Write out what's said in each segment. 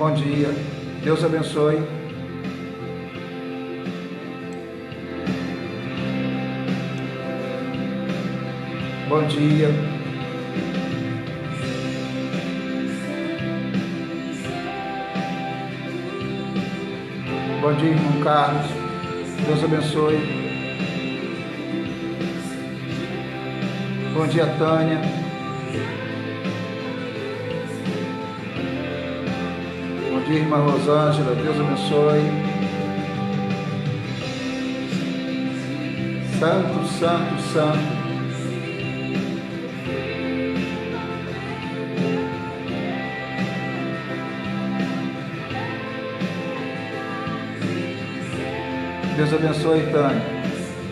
Bom dia, Deus abençoe. Bom dia. Bom dia, irmão Carlos. Deus abençoe. Bom dia, Tânia. Bom dia, irmã Rosângela. Deus abençoe. Santo, santo, santo. Deus abençoe, Tânia.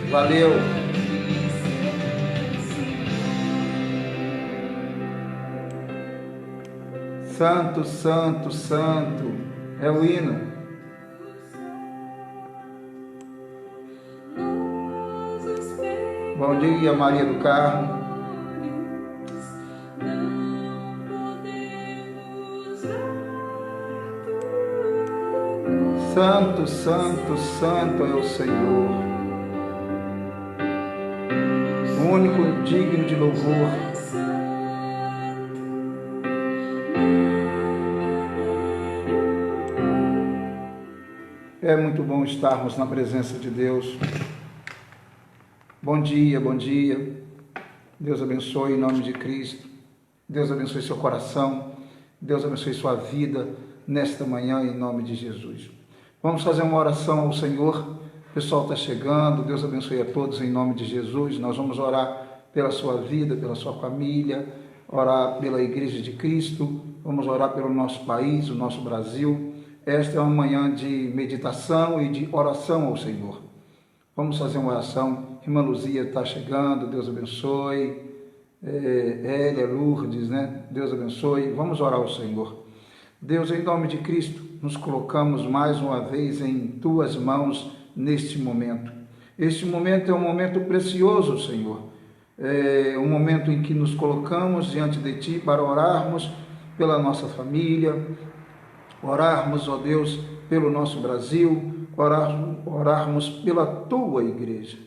Valeu. Santo, santo, santo. É o hino. Bom dia, Maria do Carmo. Santo, santo, santo é o Senhor, o único digno de louvor. É muito bom estarmos na presença de Deus. Bom dia, bom dia. Deus abençoe em nome de Cristo. Deus abençoe seu coração. Deus abençoe sua vida nesta manhã em nome de Jesus. Vamos fazer uma oração ao Senhor. O pessoal está chegando. Deus abençoe a todos em nome de Jesus. Nós vamos orar pela sua vida, pela sua família, orar pela Igreja de Cristo. Vamos orar pelo nosso país, o nosso Brasil. Esta é uma manhã de meditação e de oração ao Senhor. Vamos fazer uma oração. Irmã Luzia está chegando. Deus abençoe. Hélia, Lourdes, né? Deus abençoe. Vamos orar ao Senhor. Deus, em nome de Cristo, nos colocamos mais uma vez em Tuas mãos neste momento. Este momento é um momento precioso, Senhor. É um momento em que nos colocamos diante de Ti para orarmos pela nossa família, orarmos, ó Deus, pelo nosso Brasil, orarmos pela Tua Igreja.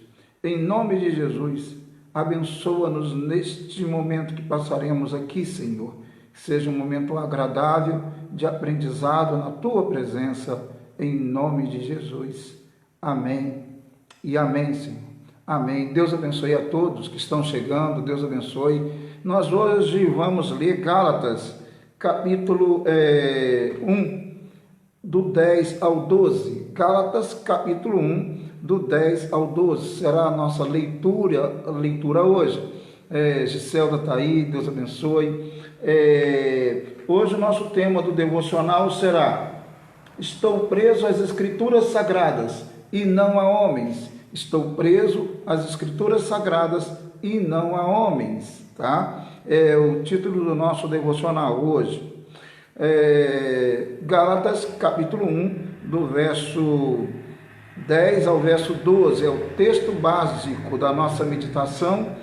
Em nome de Jesus, abençoa-nos neste momento que passaremos aqui, Senhor. Que seja um momento agradável de aprendizado na Tua presença, em nome de Jesus. Amém e amém, Senhor. Amém. Deus abençoe a todos que estão chegando, Deus abençoe. Nós hoje vamos ler Gálatas, capítulo 1, do 10 ao 12. Gálatas, capítulo 1, do 10 ao 12. Será a nossa leitura hoje. Giselda está aí, Deus abençoe. Hoje o nosso tema do devocional será: estou preso às Escrituras Sagradas e não a homens. Estou preso às Escrituras Sagradas e não a homens, tá? É o título do nosso devocional hoje. Gálatas, capítulo 1, do verso 10 ao verso 12, é o texto básico da nossa meditação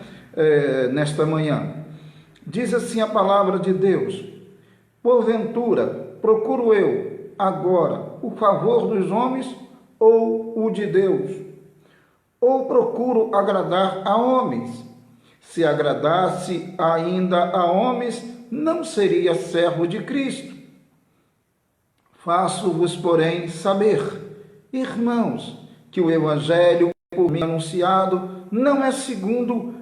nesta manhã. Diz assim a palavra de Deus: porventura, procuro eu agora o favor dos homens ou o de Deus? Ou procuro agradar a homens? Se agradasse ainda a homens, não seria servo de Cristo. Faço-vos, porém, saber, irmãos, que o evangelho por mim anunciado não é segundo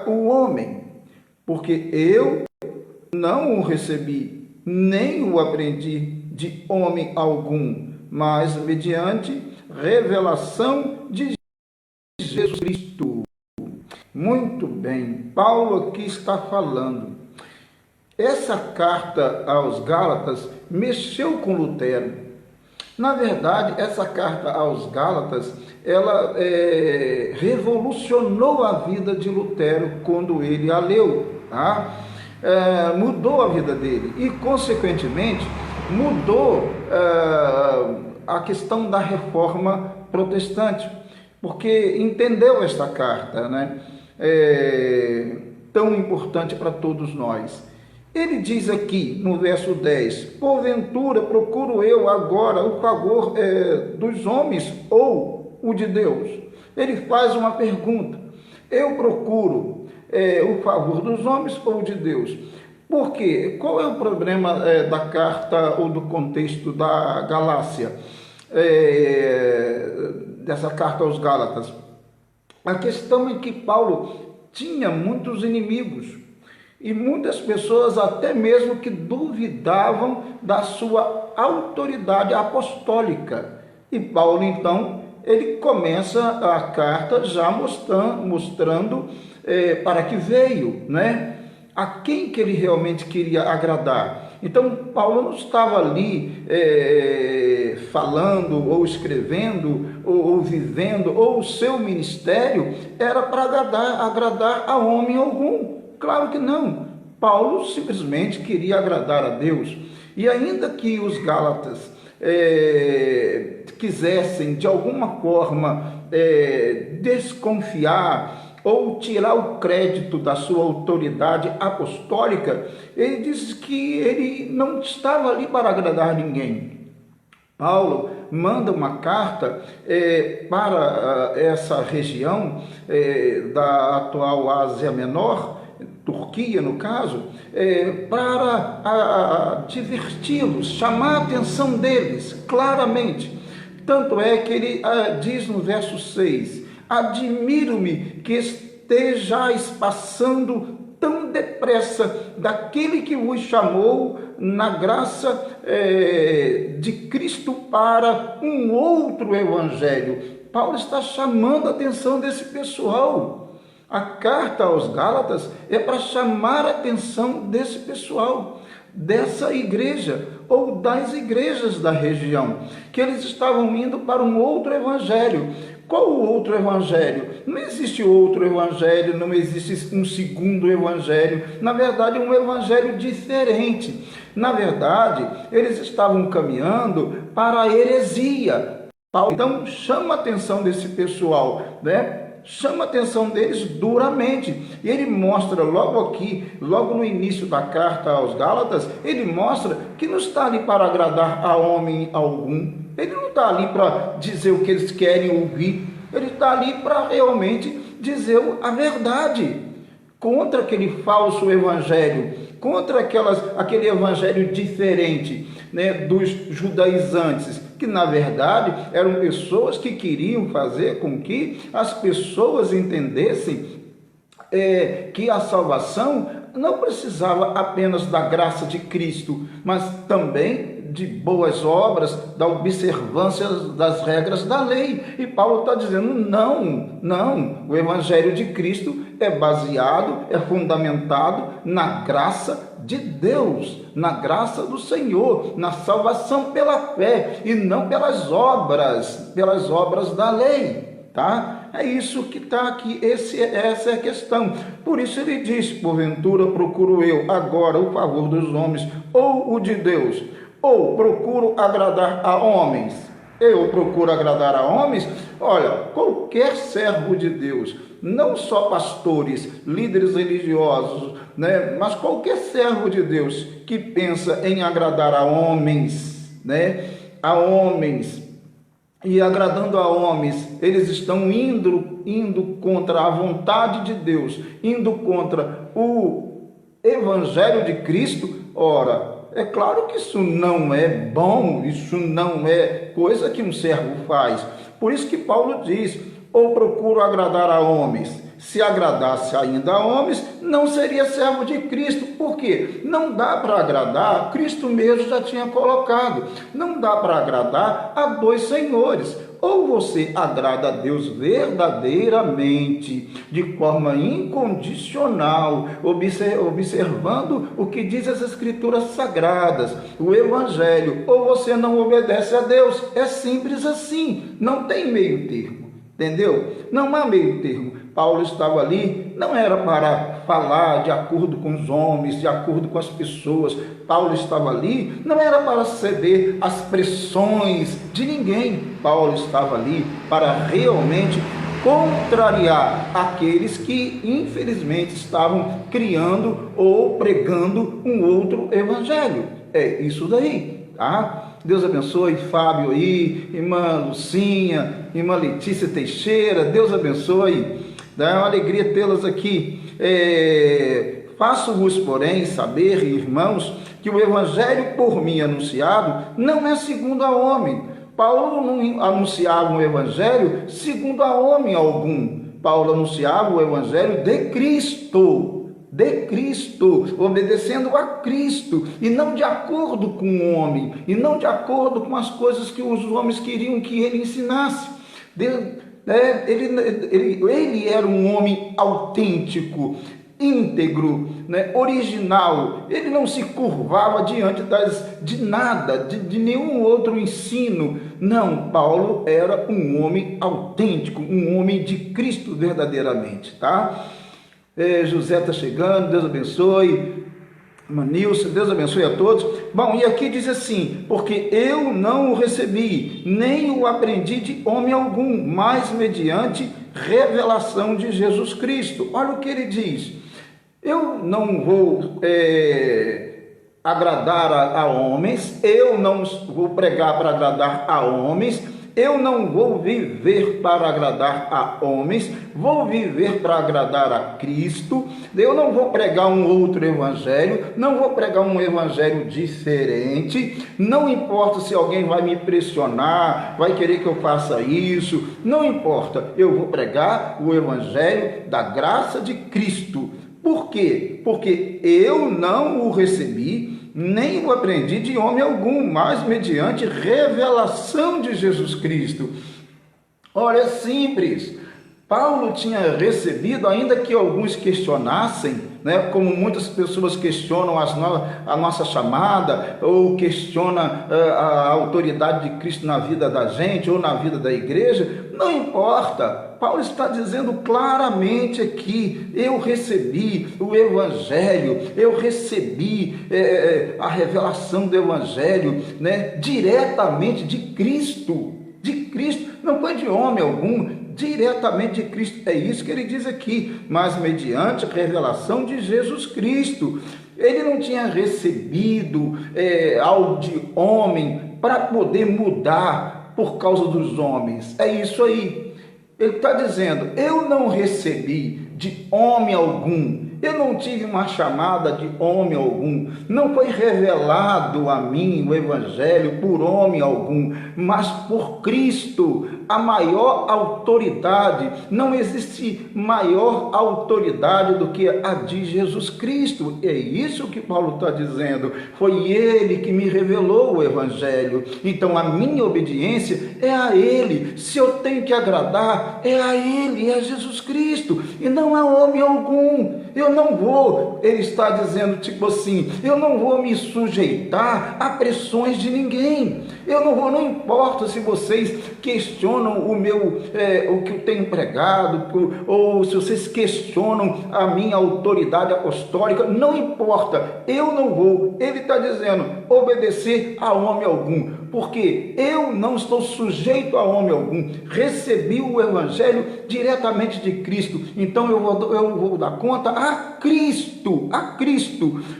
o homem, porque eu não o recebi, nem o aprendi de homem algum, mas mediante revelação de Jesus Cristo. Muito bem, Paulo aqui está falando. Essa carta aos Gálatas mexeu com Lutero. Na verdade, essa carta aos Gálatas, ela revolucionou a vida de Lutero quando ele a leu, tá? Mudou a vida dele e, consequentemente, mudou a questão da reforma protestante, porque entendeu esta carta, né? Tão importante para todos nós. Ele diz aqui no verso 10, porventura procuro eu agora o favor dos homens ou o de Deus? Ele faz uma pergunta, eu procuro o favor dos homens ou de Deus? Por quê? Qual é o problema da carta ou do contexto da Galácia, dessa carta aos Gálatas? A questão é que Paulo tinha muitos inimigos e muitas pessoas até mesmo que duvidavam da sua autoridade apostólica. E Paulo, então, ele começa a carta já mostrando para que veio, né? A quem que ele realmente queria agradar. Então, Paulo não estava ali falando, ou escrevendo, ou vivendo, ou o seu ministério era para agradar a homem algum. Claro que não. Paulo simplesmente queria agradar a Deus. E ainda que os Gálatas quisessem, de alguma forma, desconfiar ou tirar o crédito da sua autoridade apostólica, ele diz que ele não estava ali para agradar ninguém. Paulo manda uma carta para essa região da atual Ásia Menor, Turquia no caso, para diverti-los, chamar a atenção deles claramente. Tanto é que ele diz no verso 6, admiro-me que estejais passando tão depressa daquele que vos chamou na graça de Cristo para um outro evangelho. Paulo está chamando a atenção desse pessoal. A carta aos Gálatas é para chamar a atenção desse pessoal, dessa igreja ou das igrejas da região, que eles estavam indo para um outro evangelho. Qual o outro evangelho? Não existe outro evangelho, não existe um segundo evangelho. Na verdade, um evangelho diferente. Na verdade, eles estavam caminhando para a heresia. Paulo, então, chama a atenção desse pessoal, né? Chama a atenção deles duramente. E ele mostra logo aqui, logo no início da carta aos Gálatas, ele mostra que não está ali para agradar a homem algum. Ele não está ali para dizer o que eles querem ouvir. Ele está ali para realmente dizer a verdade contra aquele falso evangelho, contra aquele evangelho diferente, né, dos judaizantes, que na verdade eram pessoas que queriam fazer com que as pessoas entendessem que a salvação não precisava apenas da graça de Cristo, mas também de boas obras, da observância das regras da lei. E Paulo está dizendo, não, o evangelho de Cristo é baseado, é fundamentado na graça de Deus, na graça do Senhor, na salvação pela fé e não pelas obras da lei, tá? É isso que está aqui, essa é a questão. Por isso ele diz, porventura procuro eu agora o favor dos homens ou o de Deus, ou procuro agradar a homens. Eu procuro agradar a homens? Olha, qualquer servo de Deus, não só pastores, líderes religiosos, né, mas qualquer servo de Deus que pensa em agradar a homens, né, a homens, e agradando a homens, eles estão indo contra a vontade de Deus, indo contra o evangelho de Cristo. Ora, é claro que isso não é bom, isso não é coisa que um servo faz. Por isso que Paulo diz, ou procuro agradar a homens. Se agradasse ainda a homens, não seria servo de Cristo. Por quê? Não dá para agradar, Cristo mesmo já tinha colocado, não dá para agradar a dois senhores. Ou você agrada a Deus verdadeiramente, de forma incondicional, observando o que diz as Escrituras Sagradas, o Evangelho, ou você não obedece a Deus. É simples assim, não tem meio termo, entendeu? Não há meio termo. Paulo estava ali, não era para falar de acordo com os homens, de acordo com as pessoas. Paulo estava ali, não era para ceder às pressões de ninguém. Paulo estava ali para realmente contrariar aqueles que infelizmente estavam criando ou pregando um outro evangelho. É isso daí, tá? Deus abençoe Fábio aí, irmã Lucinha, irmã Letícia Teixeira, Deus abençoe, é uma alegria tê-las aqui. Faço-vos, porém, saber, irmãos, que o evangelho por mim anunciado não é segundo a homem. Paulo não anunciava um evangelho segundo a homem algum. Paulo anunciava o evangelho de Cristo, obedecendo a Cristo, e não de acordo com o homem, e não de acordo com as coisas que os homens queriam que ele ensinasse. Ele era um homem autêntico, íntegro, original. Ele não se curvava diante de nada, de nenhum outro ensino. Não, Paulo era um homem autêntico, um homem de Cristo verdadeiramente, tá? José está chegando, Deus abençoe. Manilson, Deus abençoe a todos. Bom, e aqui diz assim: porque eu não o recebi, nem o aprendi de homem algum, mas mediante revelação de Jesus Cristo. Olha o que ele diz: eu não vou agradar a homens, eu não vou pregar para agradar a homens, eu não vou viver para agradar a homens, vou viver para agradar a Cristo. Eu não vou pregar um outro evangelho, não vou pregar um evangelho diferente. Não importa se alguém vai me pressionar, vai querer que eu faça isso, não importa. Eu vou pregar o evangelho da graça de Cristo. Por quê? Porque eu não o recebi, nem o aprendi de homem algum, mas mediante revelação de Jesus Cristo. Olha, é simples. Paulo tinha recebido, ainda que alguns questionassem, como muitas pessoas questionam a nossa chamada, ou questionam a autoridade de Cristo na vida da gente, ou na vida da igreja, não importa. Paulo está dizendo claramente aqui: eu recebi o evangelho, eu recebi a revelação do evangelho, diretamente de Cristo, não foi de homem algum, diretamente de Cristo. É isso que ele diz aqui, mas mediante a revelação de Jesus Cristo. Ele não tinha recebido algo de homem para poder mudar por causa dos homens. É isso aí. Ele está dizendo: eu não recebi de homem algum, eu não tive uma chamada de homem algum, não foi revelado a mim o evangelho por homem algum, mas por Cristo, a maior autoridade. Não existe maior autoridade do que a de Jesus Cristo. É isso que Paulo está dizendo. Foi Ele que me revelou o evangelho, então a minha obediência é a Ele. Se eu tenho que agradar, é a Ele, é a Jesus Cristo, e não a homem algum. Eu não vou, ele está dizendo tipo assim, eu não vou me sujeitar a pressões de ninguém. Eu não vou, não importa se vocês questionam o que eu tenho pregado, ou se vocês questionam a minha autoridade apostólica, não importa, eu não vou. Ele está dizendo, obedecer a homem algum, porque eu não estou sujeito a homem algum, recebi o evangelho diretamente de Cristo, então eu vou dar conta a Cristo.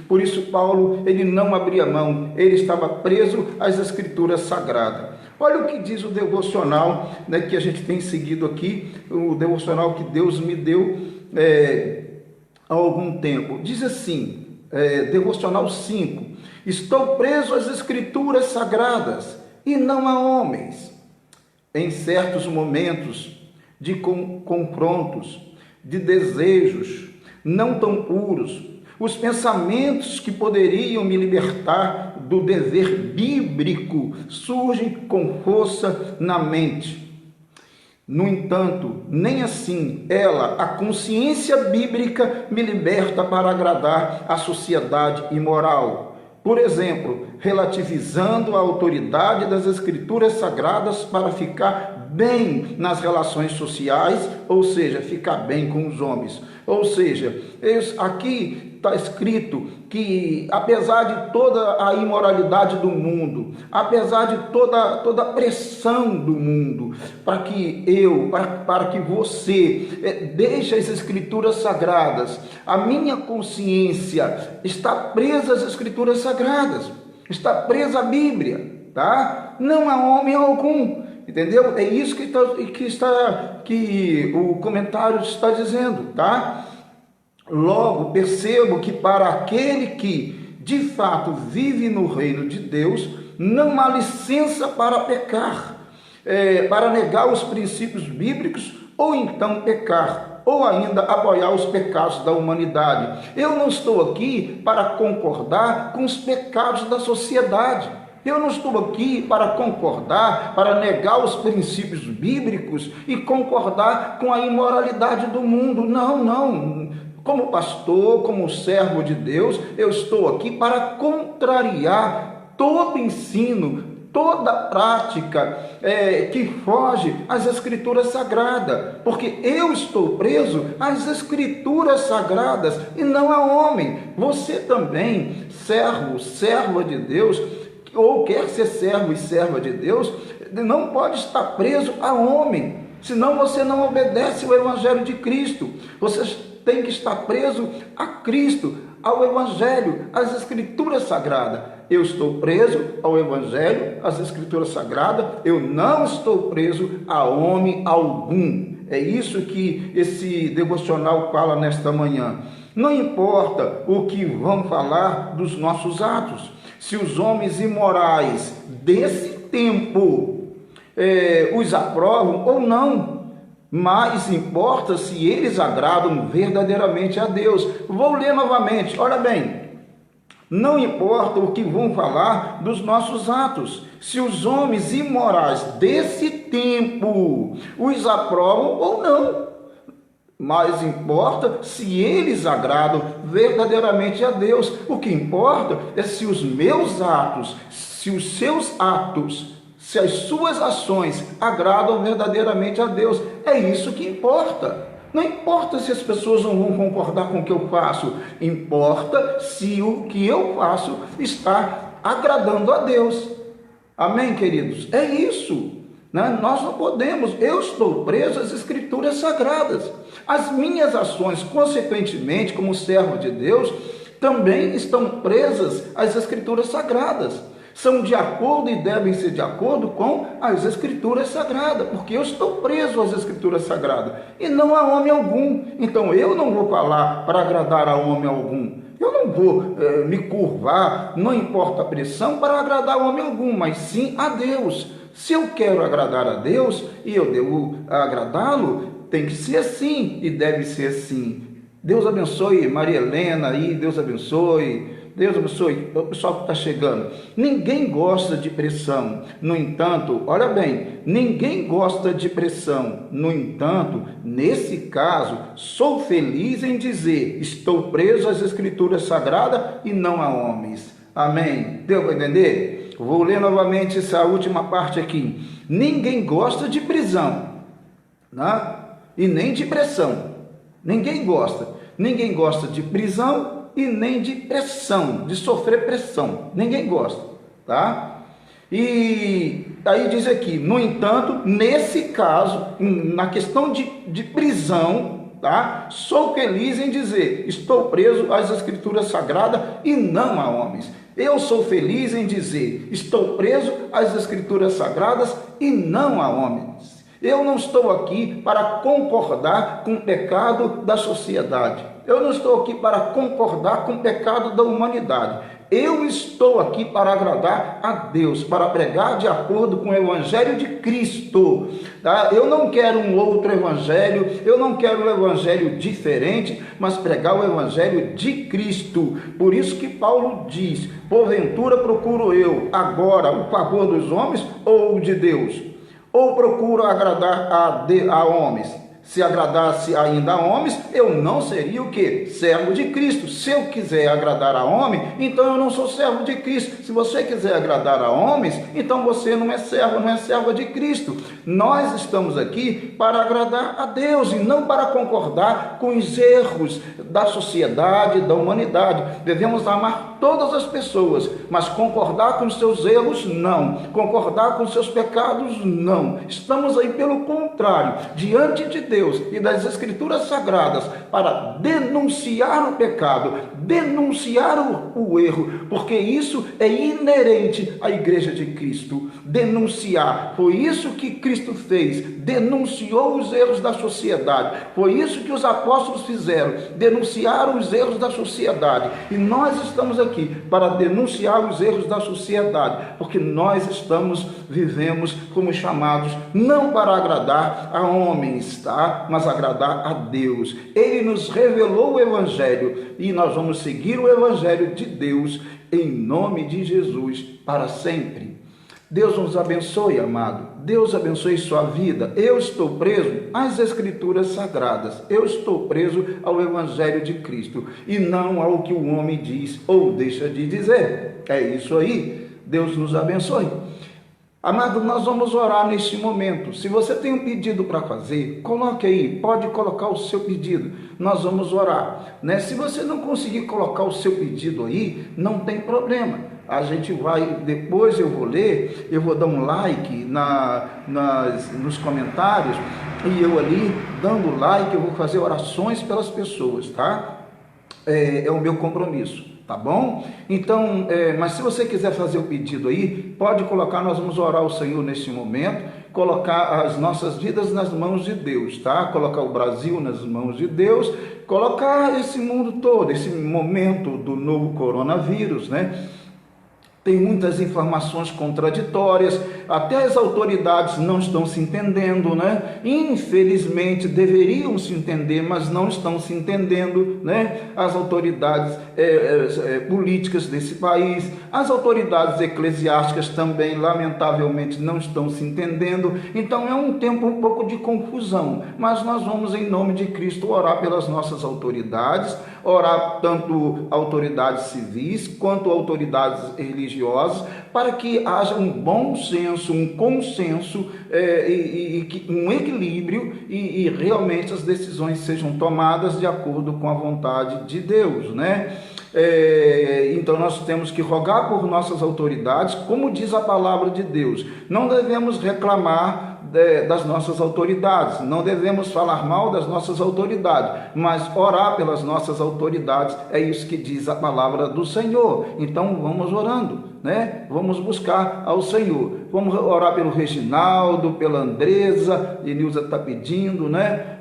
Por isso Paulo, ele não abria mão, ele estava preso às Escrituras Sagradas. Olha o que diz o devocional, que a gente tem seguido aqui, o devocional que Deus me deu há algum tempo. Diz assim, devocional 5, estou preso às Escrituras Sagradas e não a homens. Em certos momentos de confrontos, de desejos não tão puros, os pensamentos que poderiam me libertar do dever bíblico surgem com força na mente. No entanto, nem assim a consciência bíblica me liberta para agradar a sociedade imoral. Por exemplo, relativizando a autoridade das Escrituras Sagradas para ficar bem nas relações sociais, ou seja, ficar bem com os homens. Ou seja, aqui está escrito que, apesar de toda a imoralidade do mundo, apesar de toda a pressão do mundo, para que você deixe as Escrituras Sagradas, a minha consciência está presa às Escrituras Sagradas, está presa à Bíblia, tá? Não há homem algum, entendeu? É isso que o comentário está dizendo, tá? Logo, percebo que para aquele que de fato vive no reino de Deus, não há licença para pecar, para negar os princípios bíblicos, ou então pecar, ou ainda apoiar os pecados da humanidade. Eu não estou aqui para concordar com os pecados da sociedade. Eu não estou aqui para concordar, para negar os princípios bíblicos e concordar com a imoralidade do mundo. Não, não. Como pastor, como servo de Deus, eu estou aqui para contrariar todo ensino, toda prática que foge às Escrituras Sagradas, porque eu estou preso às Escrituras Sagradas e não a homem. Você também, serva de Deus, ou quer ser servo e serva de Deus, não pode estar preso a homem, senão você não obedece ao Evangelho de Cristo. Você tem que estar preso a Cristo, ao Evangelho, às Escrituras Sagradas. Eu estou preso ao Evangelho, às Escrituras Sagradas, eu não estou preso a homem algum. É isso que esse devocional fala nesta manhã. Não importa o que vão falar dos nossos atos, se os homens imorais desse tempo os aprovam ou não, mas importa se eles agradam verdadeiramente a Deus. Vou ler novamente, olha bem. Não importa o que vão falar dos nossos atos, se os homens imorais desse tempo os aprovam ou não, mas importa se eles agradam verdadeiramente a Deus. O que importa é se os meus atos, se os seus atos, se as suas ações agradam verdadeiramente a Deus. É isso que importa. Não importa se as pessoas não vão concordar com o que eu faço, importa se o que eu faço está agradando a Deus. Amém, queridos? É isso. Né? Nós não podemos, eu estou preso às Escrituras Sagradas. As minhas ações, consequentemente, como servo de Deus, também estão presas às Escrituras Sagradas. São de acordo e devem ser de acordo com as Escrituras Sagradas, porque eu estou preso às Escrituras Sagradas e não a homem algum. Então eu não vou falar para agradar a homem algum. Eu não vou me curvar, não importa a pressão, para agradar a homem algum, mas sim a Deus. Se eu quero agradar a Deus e eu devo agradá-lo, tem que ser assim e deve ser assim. Deus abençoe Maria Helena aí, Deus abençoe. Deus abençoe o pessoal que está chegando. Ninguém gosta de pressão. No entanto, olha bem, ninguém gosta de pressão. No entanto, nesse caso, sou feliz em dizer, estou preso às Escrituras Sagradas e não a homens. Amém? Deu para entender? Vou ler novamente essa última parte aqui. Ninguém gosta de prisão, né? E nem de pressão. Ninguém gosta. Ninguém gosta de prisão e nem de pressão, de sofrer pressão. Ninguém gosta, tá? E aí diz aqui, no entanto, nesse caso, na questão de prisão, tá? Sou feliz em dizer, estou preso às Escrituras Sagradas e não a homens. Eu sou feliz em dizer, estou preso às Escrituras Sagradas e não a homens. Eu não estou aqui para concordar com o pecado da sociedade. Eu não estou aqui para concordar com o pecado da humanidade. Eu estou aqui para agradar a Deus, para pregar de acordo com o Evangelho de Cristo. Tá? Eu não quero um outro Evangelho, eu não quero um Evangelho diferente, mas pregar o Evangelho de Cristo. Por isso que Paulo diz, porventura procuro eu agora o favor dos homens ou de Deus? Ou procuro agradar a homens? Se agradasse ainda a homens, eu não seria o quê? Servo de Cristo. Se eu quiser agradar a homem, então eu não sou servo de Cristo. Se você quiser agradar a homens, então você não é servo, não é serva de Cristo. Nós estamos aqui para agradar a Deus e não para concordar com os erros da sociedade, da humanidade. Devemos amar todas as pessoas, mas concordar com os seus erros, não. Concordar com os seus pecados, não. Estamos aí, pelo contrário, diante de Deus e das Escrituras Sagradas, para denunciar o pecado, denunciar o erro, porque isso é inerente à Igreja de Cristo. Denunciar, foi isso que Cristo fez, denunciou os erros da sociedade, foi isso que os apóstolos fizeram, denunciaram os erros da sociedade, e nós estamos aqui para denunciar os erros da sociedade, porque nós vivemos como chamados não para agradar a homens, tá? Mas agradar a Deus. Ele nos revelou o Evangelho e nós vamos seguir o Evangelho de Deus em nome de Jesus para sempre. Deus nos abençoe, amado. Deus abençoe sua vida. Eu estou preso às Escrituras Sagradas. Eu estou preso ao Evangelho de Cristo e não ao que o homem diz ou deixa de dizer. É isso aí. Deus nos abençoe. Amado, nós vamos orar neste momento. Se você tem um pedido para fazer, coloque aí, pode colocar o seu pedido. Nós vamos orar, né? Se você não conseguir colocar o seu pedido aí, não tem problema. A gente vai, depois eu vou ler, eu vou dar um like nos comentários, e eu ali, dando like, eu vou fazer orações pelas pessoas, tá? É o meu compromisso. Tá bom? Então, mas se você quiser fazer o pedido aí, pode colocar, nós vamos orar ao Senhor neste momento, colocar as nossas vidas nas mãos de Deus, tá? Colocar o Brasil nas mãos de Deus, colocar esse mundo todo, esse momento do novo coronavírus, né? Tem muitas informações contraditórias, até as autoridades não estão se entendendo, né? Infelizmente, deveriam se entender, mas não estão se entendendo, né? As autoridades políticas desse país, as autoridades eclesiásticas também, lamentavelmente, não estão se entendendo. Então, é um tempo um pouco de confusão, mas nós vamos, em nome de Cristo, orar pelas nossas autoridades, orar tanto autoridades civis quanto autoridades religiosas, para que haja um bom senso, um consenso, um equilíbrio e realmente as decisões sejam tomadas de acordo com a vontade de Deus, né? Então nós temos que rogar por nossas autoridades, como diz a palavra de Deus. Não devemos reclamar das nossas autoridades, não devemos falar mal das nossas autoridades, mas orar pelas nossas autoridades, é isso que diz a palavra do Senhor. Então vamos orando, né? Vamos buscar ao Senhor. Vamos orar pelo Reginaldo, pela Andresa, Nilza está pedindo, né?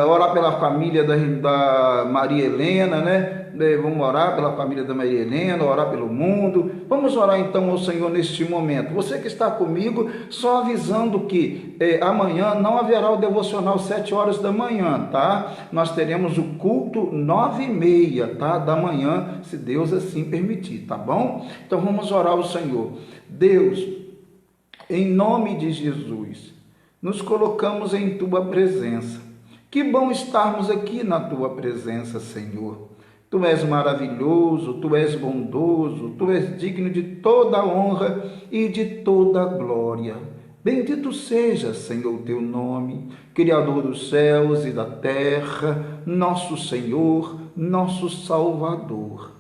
Orar pela família da Maria Helena, né? Vamos orar pela família da Maria Helena, orar pelo mundo. Vamos orar então ao Senhor neste momento. Você que está comigo, só avisando que amanhã não haverá o devocional 7 horas da manhã, tá? Nós teremos o culto 9h30, tá? Da manhã, se Deus assim permitir, tá bom? Então vamos orar ao Senhor. Deus, em nome de Jesus, nos colocamos em Tua presença. Que bom estarmos aqui na Tua presença, Senhor. Tu és maravilhoso, Tu és bondoso, Tu és digno de toda honra e de toda glória. Bendito seja, Senhor, o Teu nome, Criador dos céus e da terra, nosso Senhor, nosso Salvador.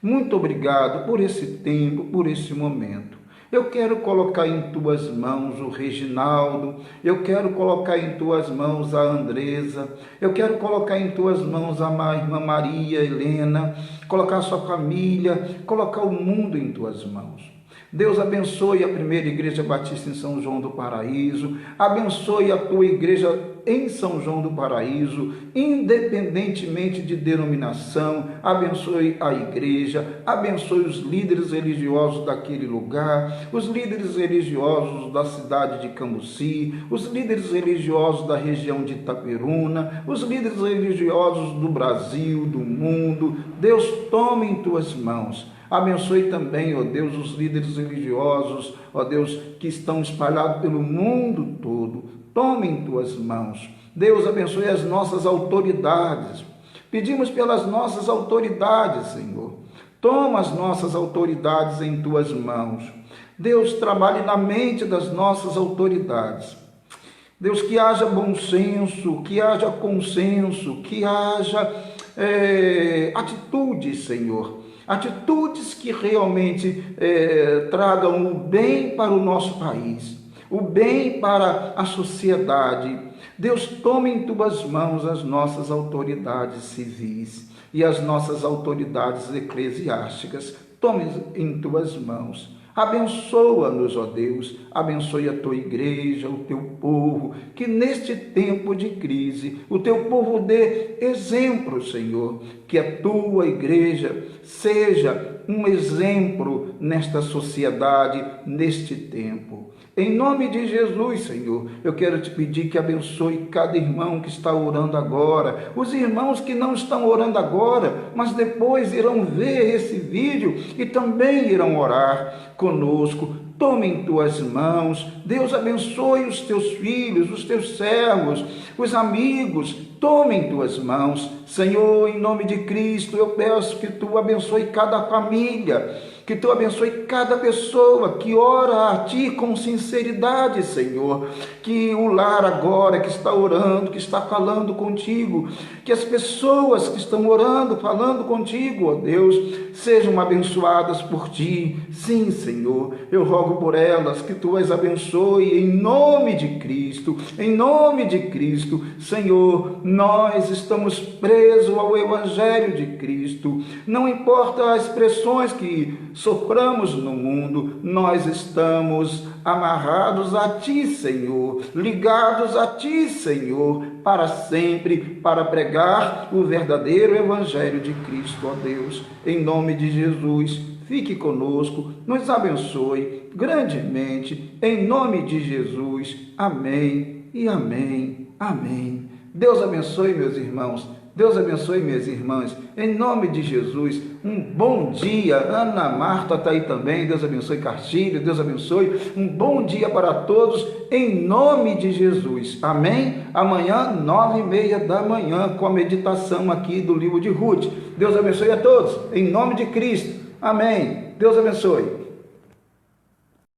Muito obrigado por esse tempo, por esse momento. Eu quero colocar em Tuas mãos o Reginaldo, eu quero colocar em Tuas mãos a Andresa, eu quero colocar em Tuas mãos a irmã Maria Helena, colocar a sua família, colocar o mundo em Tuas mãos. Deus abençoe a primeira Igreja Batista em São João do Paraíso, abençoe a Tua igreja em São João do Paraíso, independentemente de denominação, abençoe a igreja, abençoe os líderes religiosos daquele lugar, os líderes religiosos da cidade de Cambuci, os líderes religiosos da região de Itaperuna, os líderes religiosos do Brasil, do mundo. Deus, tome em Tuas mãos. Abençoe também, ó Deus, os líderes religiosos, ó Deus, que estão espalhados pelo mundo todo. Tome em Tuas mãos. Deus abençoe as nossas autoridades. Pedimos pelas nossas autoridades, Senhor. Toma as nossas autoridades em tuas mãos. Deus, trabalhe na mente das nossas autoridades. Deus, que haja bom senso, que haja consenso, que haja atitudes, Senhor. Atitudes que realmente tragam o bem para o nosso país, o bem para a sociedade. Deus, tome em tuas mãos as nossas autoridades civis e as nossas autoridades eclesiásticas. Tome em tuas mãos. Abençoa-nos, ó Deus, abençoe a tua igreja, o teu povo, que neste tempo de crise, o teu povo dê exemplo, Senhor, que a tua igreja seja um exemplo nesta sociedade, neste tempo. Em nome de Jesus, Senhor, eu quero te pedir que abençoe cada irmão que está orando agora, os irmãos que não estão orando agora, mas depois irão ver esse vídeo e também irão orar conosco. Tome em tuas mãos. Deus abençoe os teus filhos, os teus servos, os amigos. Tome em tuas mãos. Senhor, em nome de Cristo, eu peço que tu abençoe cada família, que tu abençoe cada pessoa que ora a ti com sinceridade, Senhor. Que o lar agora que está orando, que está falando contigo, que as pessoas que estão orando, falando contigo, ó Deus, sejam abençoadas por ti. Sim, Senhor, eu rogo por elas que tu as abençoe em nome de Cristo, em nome de Cristo. Senhor, nós estamos presos ao Evangelho de Cristo. Não importa as pressões que soframos no mundo, nós estamos amarrados a ti, Senhor, ligados a ti, Senhor, para sempre, para pregar o verdadeiro Evangelho de Cristo, ó Deus. Em nome de Jesus, fique conosco, nos abençoe grandemente, em nome de Jesus. Amém e amém, amém. Deus abençoe, meus irmãos. Deus abençoe, minhas irmãs, em nome de Jesus. Um bom dia. Ana Marta está aí também. Deus abençoe, Castilho. Deus abençoe. Um bom dia para todos, em nome de Jesus. Amém? Amanhã, 9h30 da manhã, com a meditação aqui do livro de Ruth. Deus abençoe a todos, em nome de Cristo. Amém. Deus abençoe.